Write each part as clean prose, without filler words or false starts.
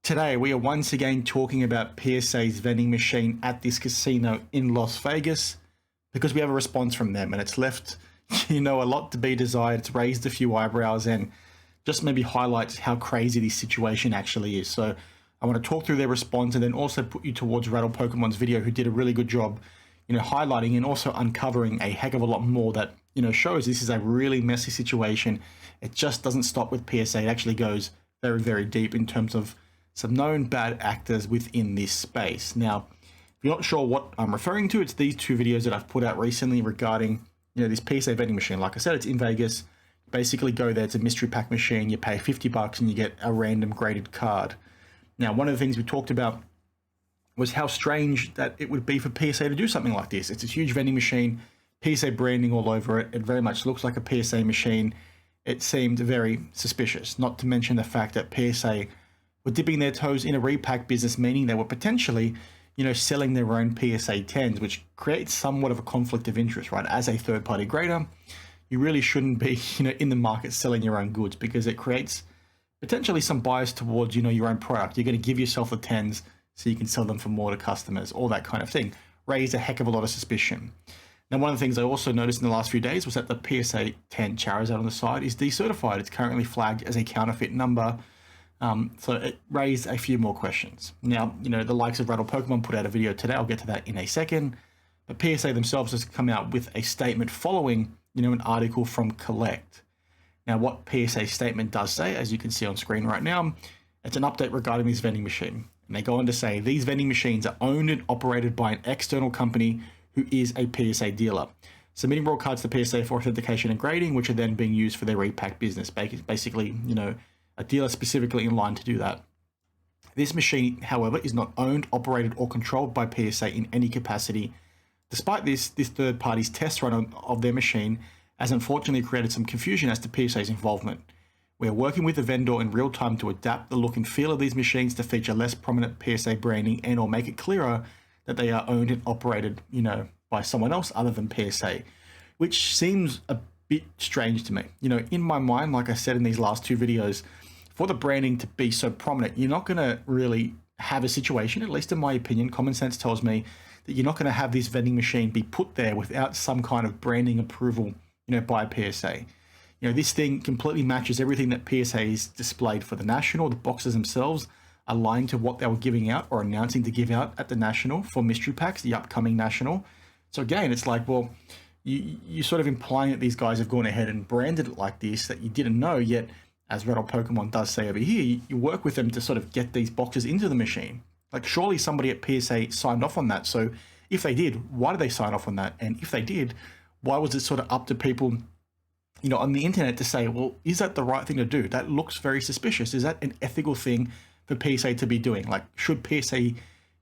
Today, we are once again talking about PSA's vending machine at this casino in Las Vegas because we have a response from them and it's left, a lot to be desired. It's raised a few eyebrows and just maybe highlights how crazy this situation actually is. So I want to talk through their response and then also put you towards Rattle Pokemon's video, who did a really good job, highlighting and also uncovering a heck of a lot more that, shows this is a really messy situation. It just doesn't stop with PSA. It actually goes very, very deep in terms of some known bad actors within this space. Now, if you're not sure what I'm referring to, it's these two videos that I've put out recently regarding, this PSA vending machine. Like I said, it's in Vegas. You basically go there, it's a mystery pack machine. You pay $50 and you get a random graded card. Now, one of the things we talked about was how strange that it would be for PSA to do something like this. It's a huge vending machine, PSA branding all over it. It very much looks like a PSA machine. It seemed very suspicious, not to mention the fact that PSA were dipping their toes in a repack business, meaning they were potentially, selling their own PSA 10s, which creates somewhat of a conflict of interest, right? As a third-party grader, you really shouldn't be, in the market selling your own goods because it creates potentially some bias towards, your own product. You're going to give yourself the 10s so you can sell them for more to customers, all that kind of thing. Raised a heck of a lot of suspicion. Now, one of the things I also noticed in the last few days was that the PSA 10 Charizard on the side is decertified. It's currently flagged as a counterfeit number. So it raised a few more questions. Now, the likes of Rattle Pokemon put out a video today. I'll get to that in a second. But PSA themselves has come out with a statement following, an article from Collect. Now, what PSA statement does say, as you can see on screen right now, it's an update regarding this vending machine. And they go on to say, these vending machines are owned and operated by an external company who is a PSA dealer, submitting raw cards to PSA for authentication and grading, which are then being used for their repack business. Basically, a dealer specifically in line to do that. This machine, however, is not owned, operated, or controlled by PSA in any capacity. Despite this third party's test run of their machine has unfortunately created some confusion as to PSA's involvement. We are working with the vendor in real time to adapt the look and feel of these machines to feature less prominent PSA branding and or make it clearer that they are owned and operated, by someone else other than PSA, which seems a bit strange to me. In my mind, like I said in these last two videos, for the branding to be so prominent, you're not going to really have a situation, at least in my opinion, common sense tells me that you're not going to have this vending machine be put there without some kind of branding approval, by PSA. This thing completely matches everything that PSA is displayed for the National. The boxes themselves aligned to what they were giving out or announcing to give out at the National for mystery packs, the upcoming National. So again, it's like, well, you sort of implying that these guys have gone ahead and branded it like this that you didn't know, yet as Rattle Pokemon does say over here, you work with them to sort of get these boxes into the machine. Like, surely somebody at PSA signed off on that. So if they did, why did they sign off on that? And if they did, why was it sort of up to people, on the internet to say, well, is that the right thing to do? That looks very suspicious. Is that an ethical thing for PSA to be doing? Like, should PSA,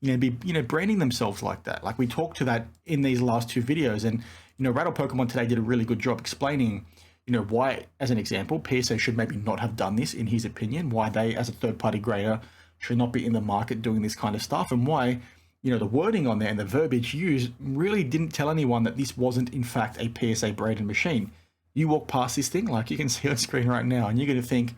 be, branding themselves like that? Like, we talked to that in these last two videos, and, Rattle Pokemon today did a really good job explaining, why, as an example, PSA should maybe not have done this, in his opinion, why they, as a third-party grader, should not be in the market doing this kind of stuff, and why, the wording on there and the verbiage used really didn't tell anyone that this wasn't, in fact, a PSA branded machine. You walk past this thing, like you can see on screen right now, and you're going to think,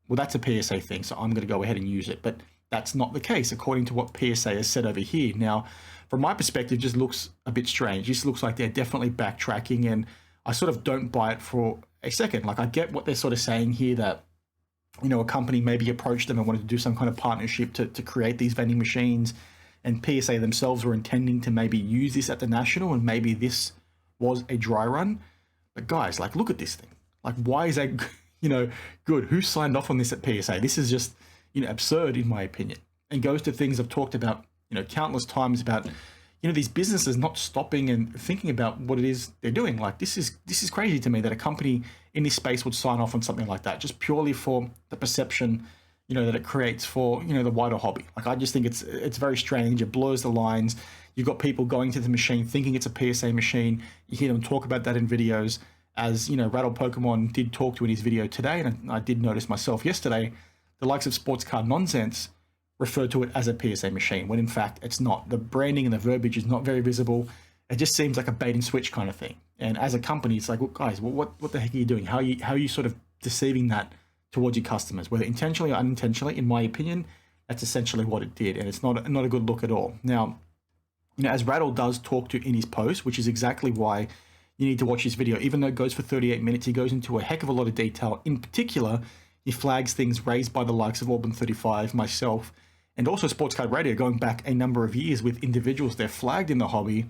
well, that's a PSA thing, so I'm going to go ahead and use it. But that's not the case, according to what PSA has said over here. Now, from my perspective, it just looks a bit strange. This looks like they're definitely backtracking, and I sort of don't buy it for a second. Like, I get what they're sort of saying here, that, a company maybe approached them and wanted to do some kind of partnership to create these vending machines, and PSA themselves were intending to maybe use this at the National, and maybe this was a dry run. But guys, like, look at this thing. Like, why is that, good? Who signed off on this at PSA? This is just, absurd in my opinion, and goes to things I've talked about, countless times about, these businesses not stopping and thinking about what it is they're doing. Like, this is crazy to me that a company in this space would sign off on something like that, just purely for the perception, that it creates for, the wider hobby. Like, I just think it's very strange. It blurs the lines. You've got people going to the machine thinking it's a PSA machine. You hear them talk about that in videos, as, Rattle Pokemon did talk to in his video today, and I did notice myself yesterday, the likes of Sports Card Nonsense refer to it as a PSA machine, when in fact it's not. The branding and the verbiage is not very visible. It just seems like a bait and switch kind of thing. And as a company, it's like, well, guys, what the heck are you doing? How are you sort of deceiving that towards your customers, whether intentionally or unintentionally? In my opinion, That's essentially what it did, and it's not a good look at all. Now, as Rattle does talk to in his post, which is exactly why you need to watch this video. Even though it goes for 38 minutes, he goes into a heck of a lot of detail. In particular, he flags things raised by the likes of Auburn35, myself, and also Sports Card Radio, going back a number of years with individuals they're flagged in the hobby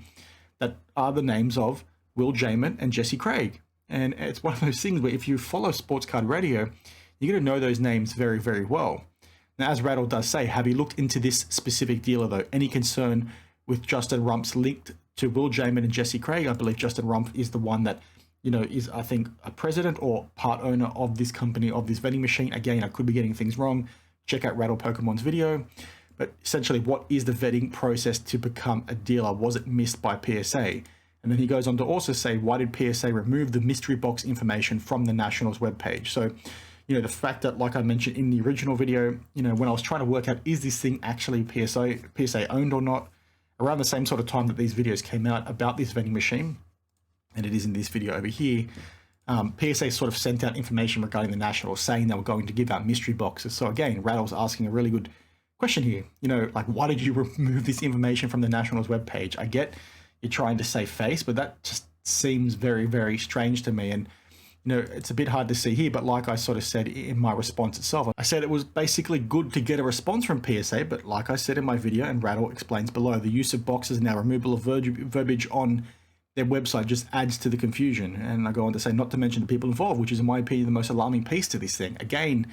that are the names of Will Jamin and Jesse Craig. And it's one of those things where if you follow Sports Card Radio, you're going to know those names very, very well. Now, as Rattle does say, have you looked into this specific dealer, though? Any concern with Justin Rump's linked to Will Jamin and Jesse Craig? I believe Justin Rump is the one that, is, I think, a president or part owner of this company, of this vending machine. Again, I could be getting things wrong. Check out Rattle Pokemon's video. But essentially, what is the vetting process to become a dealer? Was it missed by PSA? And then he goes on to also say, why did PSA remove the mystery box information from the Nationals webpage? So, the fact that, like I mentioned in the original video, when I was trying to work out, is this thing actually PSA owned or not? Around the same sort of time that these videos came out about this vending machine, and it is in this video over here, PSA sort of sent out information regarding the Nationals, saying they were going to give out mystery boxes. So again, Rattle's asking a really good question here. Like, why did you remove this information from the Nationals webpage? I get you're trying to save face, but that just seems very, very strange to me. And it's a bit hard to see here, but like I sort of said in my response itself, I said it was basically good to get a response from PSA, but like I said in my video, and Rattle explains below, the use of boxes now removal of verbiage on their website just adds to the confusion. And I go on to say, not to mention the people involved, which is in my opinion the most alarming piece to this thing. Again,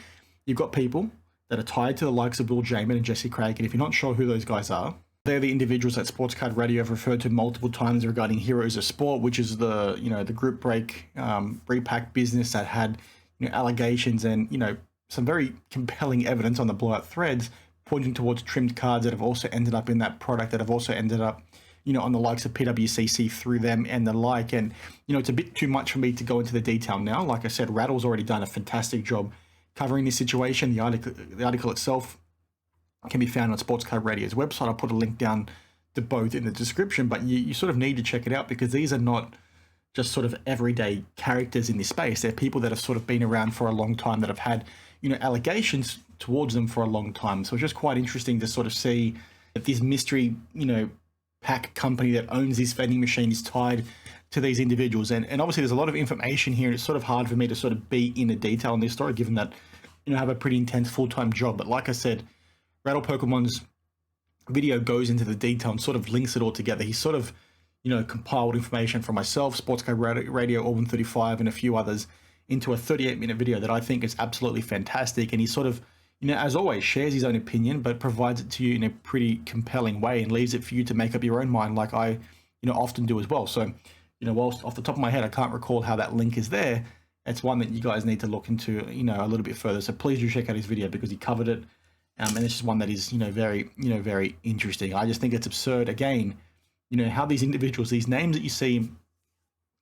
you've got people that are tied to the likes of Will Jamin and Jesse Craig, and if you're not sure who those guys are, they're the individuals that Sports Card Radio have referred to multiple times regarding Heroes of Sport, which is the the group break repack business that had allegations and some very compelling evidence on the blowout threads pointing towards trimmed cards that have also ended up in that product, that have also ended up on the likes of PWCC through them and the like. And it's a bit too much for me to go into the detail now. Like I said, Rattle's already done a fantastic job covering this situation. The article itself can be found on Sports Card Radio's website. I'll put a link down to both in the description, but you sort of need to check it out because these are not just sort of everyday characters in this space. They're people that have sort of been around for a long time, that have had, allegations towards them for a long time. So it's just quite interesting to sort of see that this mystery, pack company that owns this vending machine is tied to these individuals. And obviously there's a lot of information here, and it's sort of hard for me to sort of be in the detail in this story, given that, I have a pretty intense full-time job. But like I said, Rattle Pokemon's video goes into the detail and sort of links it all together. He sort of, compiled information from myself, Sports Card Radio, Auburn35, and a few others into a 38-minute video that I think is absolutely fantastic. And he sort of, as always, shares his own opinion, but provides it to you in a pretty compelling way and leaves it for you to make up your own mind, like I, often do as well. So, whilst off the top of my head, I can't recall how that link is there, it's one that you guys need to look into, a little bit further. So please do check out his video because he covered it. And it's just one that is, very interesting. I just think it's absurd, again, how these individuals, these names that you see,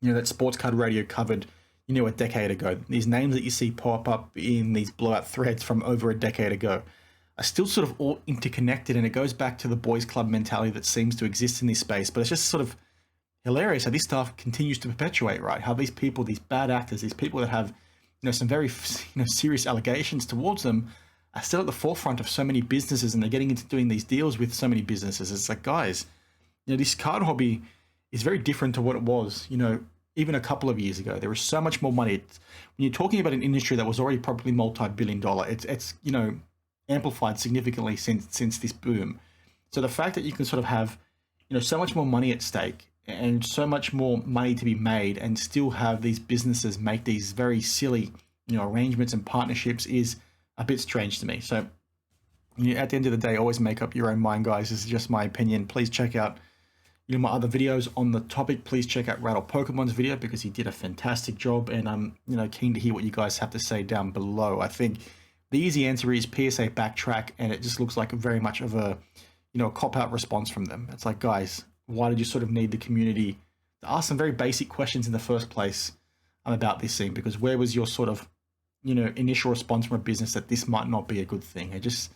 that Sports Card Radio covered, a decade ago, these names that you see pop up in these blowout threads from over a decade ago are still sort of all interconnected. And it goes back to the boys club mentality that seems to exist in this space. But it's just sort of hilarious how this stuff continues to perpetuate, right? How these people, these bad actors, these people that have, some very, serious allegations towards them, are still at the forefront of so many businesses, and they're getting into doing these deals with so many businesses. It's like, guys, this card hobby is very different to what it was, even a couple of years ago. There was so much more money. When you're talking about an industry that was already probably multi-billion-dollar, it's amplified significantly since this boom. So the fact that you can sort of have, so much more money at stake and so much more money to be made, and still have these businesses make these very silly, arrangements and partnerships is a bit strange to me. So at the end of the day, always make up your own mind, guys. This is just my opinion. Please check out my other videos on the topic. Please check out Rattle Pokemon's video because he did a fantastic job, and I'm keen to hear what you guys have to say down below. I think the easy answer is PSA Backtrack, and it just looks like very much of a a cop-out response from them. It's like, guys, why did you sort of need the community to ask some very basic questions in the first place about this thing? Because where was your sort of initial response from a business that this might not be a good thing? It just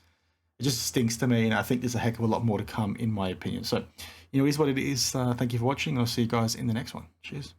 stinks to me, and I think there's a heck of a lot more to come, in my opinion. So, it is what it is. Thank you for watching. I'll see you guys in the next one. Cheers.